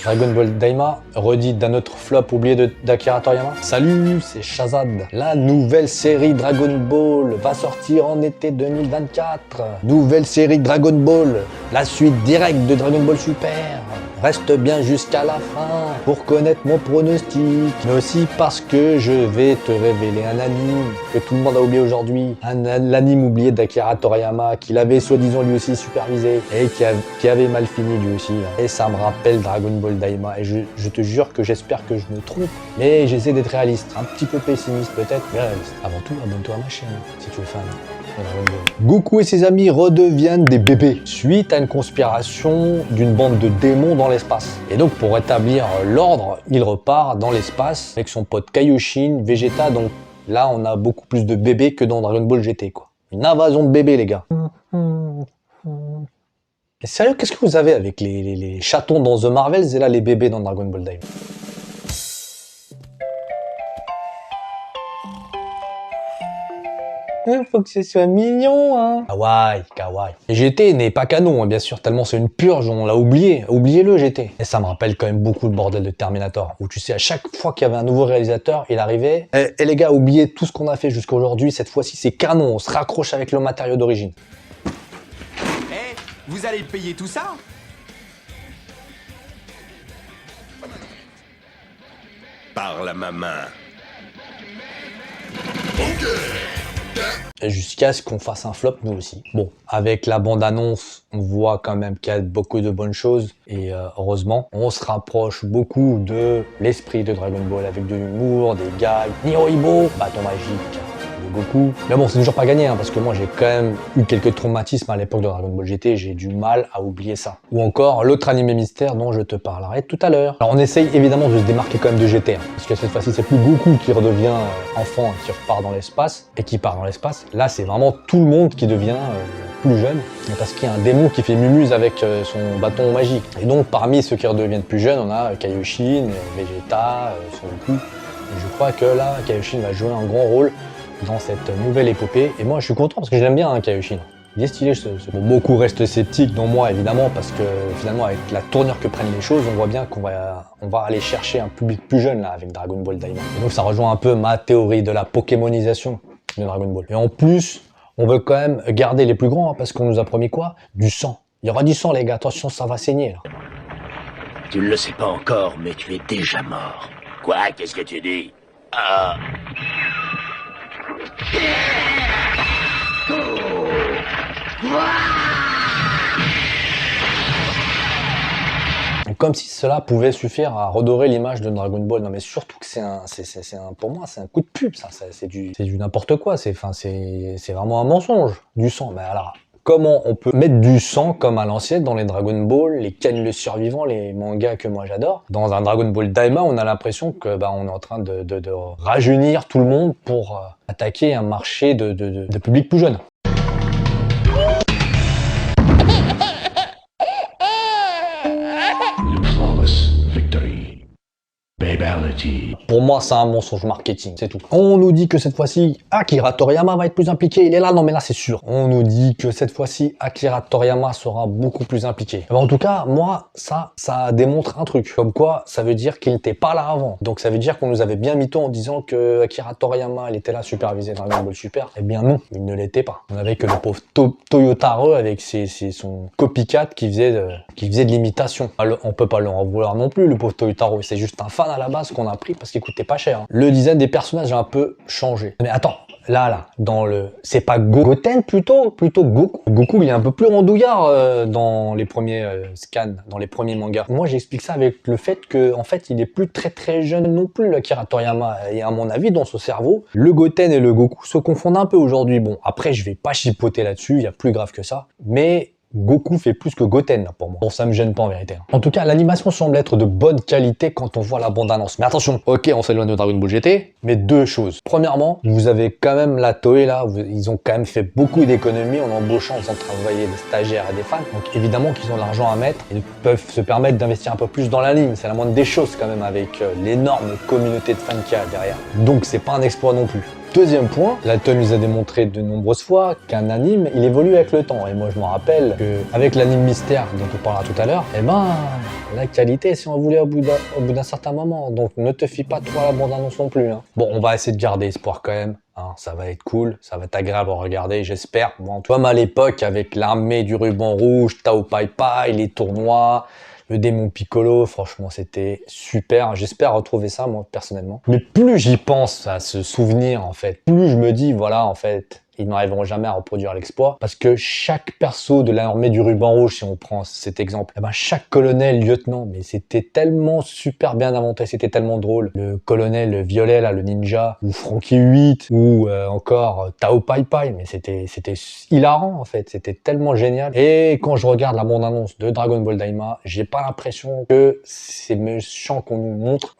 Dragon Ball Daima, redit d'un autre flop oublié d'Akira Toriyama. Salut, c'est Shazad. La nouvelle série Dragon Ball va sortir en été 2024. Nouvelle série Dragon Ball, la suite directe de Dragon Ball Super. Reste bien jusqu'à la fin pour connaître mon pronostic, mais aussi parce que je vais te révéler un anime que tout le monde a oublié aujourd'hui. L'anime oublié d'Akira Toriyama, qu'il avait soi-disant lui aussi supervisé et qui avait mal fini lui aussi. Et ça me rappelle Dragon Ball Daima et je te jure que j'espère que je me trompe, mais j'essaie d'être réaliste, un petit peu pessimiste peut-être, mais réaliste. Avant tout, abonne-toi à ma chaîne si tu es fan. Goku et ses amis redeviennent des bébés suite à une conspiration d'une bande de démons dans l'espace. Et donc pour rétablir l'ordre, il repart dans l'espace avec son pote Kaioshin, Vegeta. Donc là on a beaucoup plus de bébés que dans Dragon Ball GT quoi. Une invasion de bébés les gars. Et sérieux, qu'est-ce que vous avez avec les chatons dans The Marvels et là les bébés dans Dragon Ball Daima? Faut que ce soit mignon, hein. Kawaii, kawaii. Et GT n'est pas canon, hein, bien sûr, tellement c'est une purge, on l'a oublié. Oubliez-le, GT. Et ça me rappelle quand même beaucoup le bordel de Terminator, où tu sais, à chaque fois qu'il y avait un nouveau réalisateur, il arrivait. Et les gars, oubliez tout ce qu'on a fait jusqu'à aujourd'hui, cette fois-ci c'est canon, on se raccroche avec le matériau d'origine. Eh, vous allez payer tout ça? Parle à ma main. Jusqu'à ce qu'on fasse un flop nous aussi. Bon, avec la bande-annonce, on voit quand même qu'il y a beaucoup de bonnes choses et heureusement, on se rapproche beaucoup de l'esprit de Dragon Ball avec de l'humour, des gags, Nihonbo, bâton magique de Goku. Mais bon, c'est toujours pas gagné hein, parce que moi j'ai quand même eu quelques traumatismes à l'époque de Dragon Ball GT, j'ai du mal à oublier ça. Ou encore l'autre animé mystère dont je te parlerai tout à l'heure. Alors on essaye évidemment de se démarquer quand même de GT, hein, parce que cette fois-ci c'est plus Goku qui redevient enfant et qui repart dans l'espace et qui part dans l'espace. Là c'est vraiment tout le monde qui devient plus jeune, parce qu'il y a un démon qui fait mumuse avec son bâton magique. Et donc parmi ceux qui redeviennent plus jeunes, on a Kaioshin, Vegeta, Son Goku. Et je crois que là, Kaioshin va jouer un grand rôle dans cette nouvelle épopée. Et moi je suis content parce que je l'aime bien hein, Kaioshin. Il est stylé ce... Bon, beaucoup restent sceptiques dont moi évidemment parce que finalement avec la tournure que prennent les choses, on voit bien qu'on va aller chercher un public plus jeune là avec Dragon Ball Daima. Et donc ça rejoint un peu ma théorie de la pokémonisation de Dragon Ball. Et en plus, on veut quand même garder les plus grands hein, parce qu'on nous a promis quoi? Du sang. Il y aura du sang les gars, attention ça va saigner là. Tu ne le sais pas encore, mais tu es déjà mort. Quoi? Qu'est-ce que tu dis? Ah. Comme si cela pouvait suffire à redorer l'image de Dragon Ball. Non mais surtout que pour moi c'est un coup de pub ça, c'est du n'importe quoi, c'est vraiment un mensonge, du sang. Mais alors, comment on peut mettre du sang comme à l'ancienne dans les Dragon Ball, les Ken le survivant, les mangas que moi j'adore? Dans un Dragon Ball Daima, on a l'impression que on est en train de rajeunir tout le monde pour attaquer un marché de public plus jeune. Pour moi, c'est un mensonge marketing, c'est tout. On nous dit que cette fois-ci, Akira Toriyama va être plus impliqué. Il est là, non mais là c'est sûr. On nous dit que cette fois-ci, Akira Toriyama sera beaucoup plus impliqué. En tout cas, moi, ça démontre un truc. Comme quoi, ça veut dire qu'il n'était pas là avant. Donc ça veut dire qu'on nous avait bien mytho en disant que Akira Toriyama, il était là supervisé dans Dragon Ball Super. Eh bien non, il ne l'était pas. On avait que le pauvre Toyotaro avec son copycat qui faisait de l'imitation. On peut pas leur en vouloir non plus, le pauvre Toyotaro. C'est juste un fan à la base qu'on a pris parce qu'il coûtait pas cher. Le design des personnages a un peu changé. Mais attends, là, c'est pas Goten plutôt Goku. Goku, il est un peu plus rondouillard dans les premiers scans, dans les premiers mangas. Moi, j'explique ça avec le fait que, en fait, il est plus très jeune non plus, Akira Toriyama. Et à mon avis, dans son cerveau, le Goten et le Goku se confondent un peu aujourd'hui. Bon, après, je vais pas chipoter là-dessus, il y a plus grave que ça. Mais Goku fait plus que Goten là, pour moi. Bon, ça me gêne pas en vérité. En tout cas, l'animation semble être de bonne qualité quand on voit la bande-annonce. Mais attention, ok, on s'éloigne de Dragon Ball GT, mais deux choses. Premièrement, vous avez quand même la Toei là, ils ont quand même fait beaucoup d'économies en embauchant, en faisant travailler des stagiaires et des fans. Donc évidemment qu'ils ont l'argent à mettre, ils peuvent se permettre d'investir un peu plus dans l'anime. C'est la moindre des choses quand même avec l'énorme communauté de fans qu'il y a derrière. Donc c'est pas un exploit non plus. Deuxième point, l'Atom nous a démontré de nombreuses fois qu'un anime, il évolue avec le temps. Et moi, je me rappelle qu'avec l'anime Mystère, dont on parlera tout à l'heure, eh ben, la qualité, si on voulait au bout d'un certain moment. Donc, ne te fie pas trop à la bande-annonce non plus. Hein. Bon, on va essayer de garder espoir quand même. Hein, ça va être cool, ça va être agréable à regarder, j'espère. Bon, comme à l'époque, avec l'armée du ruban rouge, Tao Pai Pai, les tournois, le démon Piccolo, franchement, c'était super. J'espère retrouver ça, moi, personnellement. Mais plus j'y pense à ce souvenir, en fait, plus je me dis, voilà, en fait, ils n'arriveront jamais à reproduire l'exploit. Parce que chaque perso de l'armée du ruban rouge, si on prend cet exemple, eh ben, chaque colonel, lieutenant, mais c'était tellement super bien inventé, c'était tellement drôle. Le colonel violet, là, le ninja, ou Franky 8, ou encore Tao Pai Pai, mais c'était hilarant, en fait. C'était tellement génial. Et quand je regarde la bande-annonce de Dragon Ball Daima, j'ai pas l'impression que ces méchants qu'on nous montre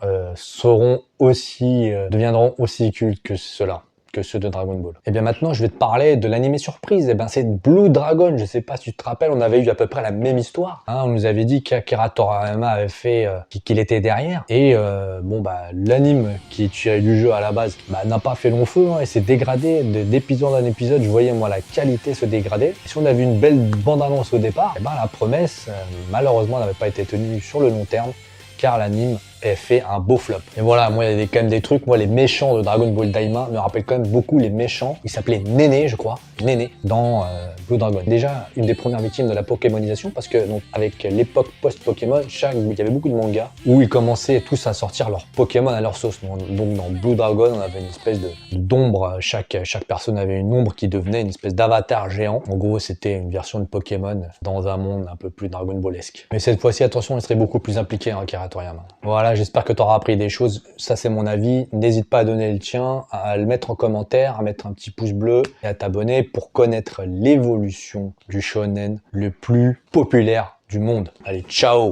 deviendront aussi cultes que ceux-là, que ceux de Dragon Ball. Et bien maintenant, je vais te parler de l'animé surprise. Et ben c'est Blue Dragon. Je sais pas si tu te rappelles, on avait eu à peu près la même histoire. Hein, on nous avait dit qu'Akira Toriyama avait fait qu'il était derrière. Et bon bah l'anime qui est tiré du jeu à la base n'a pas fait long feu hein, et s'est dégradé d'épisode en épisode. Je voyais moi la qualité se dégrader. Et si on avait une belle bande-annonce au départ, et ben la promesse malheureusement n'avait pas été tenue sur le long terme, car l'anime ait fait un beau flop. Et voilà, moi il y a quand même des trucs, moi les méchants de Dragon Ball Daima me rappellent quand même beaucoup les méchants. Il s'appelait Néné, je crois, Néné, dans Blue Dragon. Déjà, une des premières victimes de la Pokémonisation, parce que donc avec l'époque post-Pokémon, il y avait beaucoup de mangas où ils commençaient tous à sortir leurs Pokémon à leur sauce. Donc dans Blue Dragon, on avait une espèce d'ombre, chaque personne avait une ombre qui devenait une espèce d'avatar géant. En gros, c'était une version de Pokémon dans un monde un peu plus Dragon Ballesque. Mais cette fois-ci, attention, il serait beaucoup plus impliqué, hein, Akira Toriyama. Voilà, j'espère que tu auras appris des choses. Ça, c'est mon avis. N'hésite pas à donner le tien, à le mettre en commentaire, à mettre un petit pouce bleu et à t'abonner pour connaître l'évolution du shonen le plus populaire du monde. Allez, ciao!